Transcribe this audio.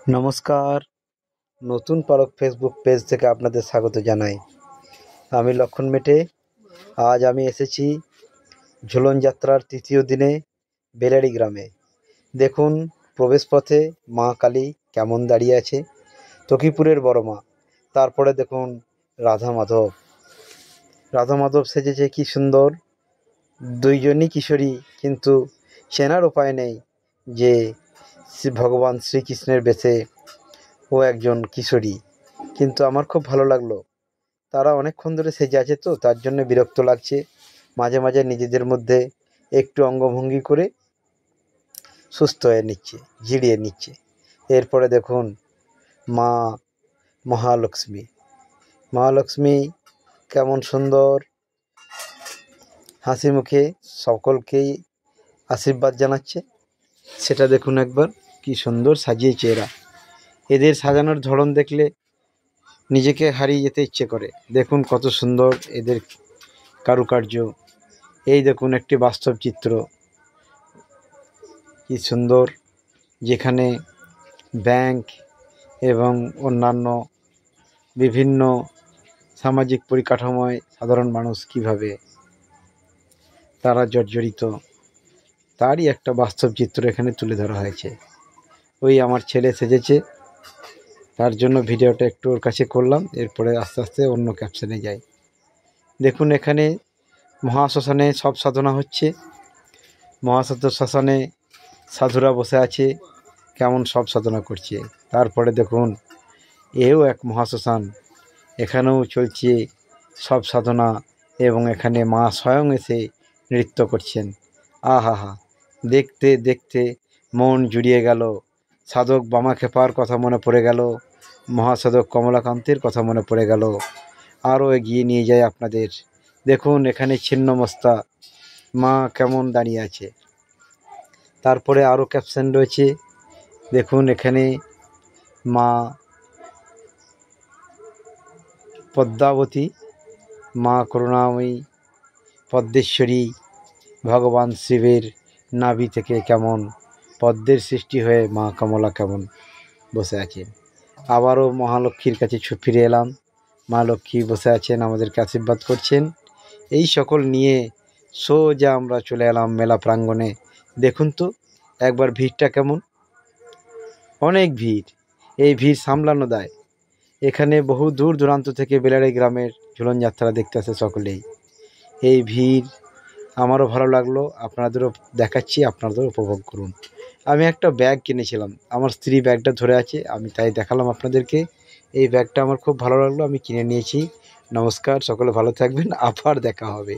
নমস্কার। নতুন পালক ফেসবুক পেজ থেকে আপনাদের স্বাগত জানাই। আমি লক্ষণ মেটে। আজ আমি এসেছি ঝুলন যাত্রার তৃতীয় দিনে বেলারি গ্রামে। দেখুন প্রবেশপথে মা কালী কেমন দাঁড়িয়ে আছে, তকিপুরের বড় মা। তারপরে দেখুন রাধা মাধব সেজেছে কি সুন্দর। দুইজনই কিশোরী, কিন্তু চেনার উপায় নেই যে ভগবান শ্রীকৃষ্ণের বেশে ও একজন কিশোরী। কিন্তু আমার খুব ভালো লাগলো। তারা অনেকক্ষণ ধরে সেজে আছে, তো তার জন্য বিরক্ত লাগছে। মাঝে মাঝে নিজেদের মধ্যে একটু অঙ্গভঙ্গি করে সুস্থ হয়ে নিচ্ছে, জিরিয়ে নিচ্ছে। এরপরে দেখুন মা মহালক্ষ্মী কেমন সুন্দর হাসি মুখে সকলকেই আশীর্বাদ জানাচ্ছে। সেটা দেখুন একবার, কি সুন্দর সাজিয়েছে এরা। এদের সাজানোর ধরন দেখলে নিজেকে হারিয়ে যেতে ইচ্ছে করে। দেখুন কত সুন্দর এদের কারুকার্য। এই দেখুন একটি বাস্তব চিত্র, কি সুন্দর, যেখানে ব্যাংক এবং অন্যান্য বিভিন্ন সামাজিক পরিকাঠামোয় সাধারণ মানুষ কিভাবে তারা জর্জরিত, তারই একটা বাস্তব চিত্র এখানে তুলে ধরা হয়েছে। ওই আমার ছেলে সেজেছে, তার জন্য ভিডিওটা একটু ওর কাছে করলাম। এরপরে আস্তে আস্তে অন্য ক্যাপশনে যাই। দেখুন এখানে মহাশ্মশানে সব সাধনা হচ্ছে। মহাশ্মশানে সাধুরা বসে আছে, কেমন সব সাধনা করছে। তারপরে দেখুন এও এক মহাশ্মশান, এখানেও চলছে সব সাধনা, এবং এখানে মা স্বয়ং এসে নৃত্য করছেন। আহা, দেখতে দেখতে মন জুড়িয়ে গেল। সাধক বামাক্ষেপার কথা মনে পড়ে গেল, মহাসাধক কমলাকান্তের কথা মনে পড়ে গেল। আরও এগিয়ে নিয়ে যায় আপনাদের। দেখুন এখানে ছিন্নমস্তা মা কেমন দাঁড়িয়ে আছে। তারপরে আরও ক্যাপশন রয়েছে, দেখুন এখানে মা পদ্মাবতী, মা করুণাময়ী, পদ্মেশ্বরী, ভগবান শিবের নাভি থেকে কেমন পদ্মের সৃষ্টি হয়ে মা কমলা কেমন বসে আছেন। আবারও মহালক্ষ্মীর কাছে ফিরে এলাম। মা লক্ষ্মী বসে আছেন, আমাদেরকে আশীর্বাদ করছেন। এই সকল নিয়ে সোজা আমরা চলে এলাম মেলা প্রাঙ্গণে। দেখুন তো একবার ভিড়টা কেমন, অনেক ভিড়। এই ভিড় সামলানো দায়। এখানে বহু দূর দূরান্ত থেকে বেলারি গ্রামের ঝুলন যাত্রা দেখতে আসে সকলেই। এই ভিড় আমারও ভালো লাগলো, আপনাদেরও দেখাচ্ছি, আপনাদেরও উপভোগ করুন। আমি একটা ব্যাগ কিনেছিলাম, আমার স্ত্রী ব্যাগটা ধরে আছে, আমি তাই দেখালাম আপনাদেরকে। এই ব্যাগটা আমার খুব ভালো লাগলো, আমি কিনে নিয়েছি। নমস্কার, সকলে ভালো থাকবেন, আবার দেখা হবে।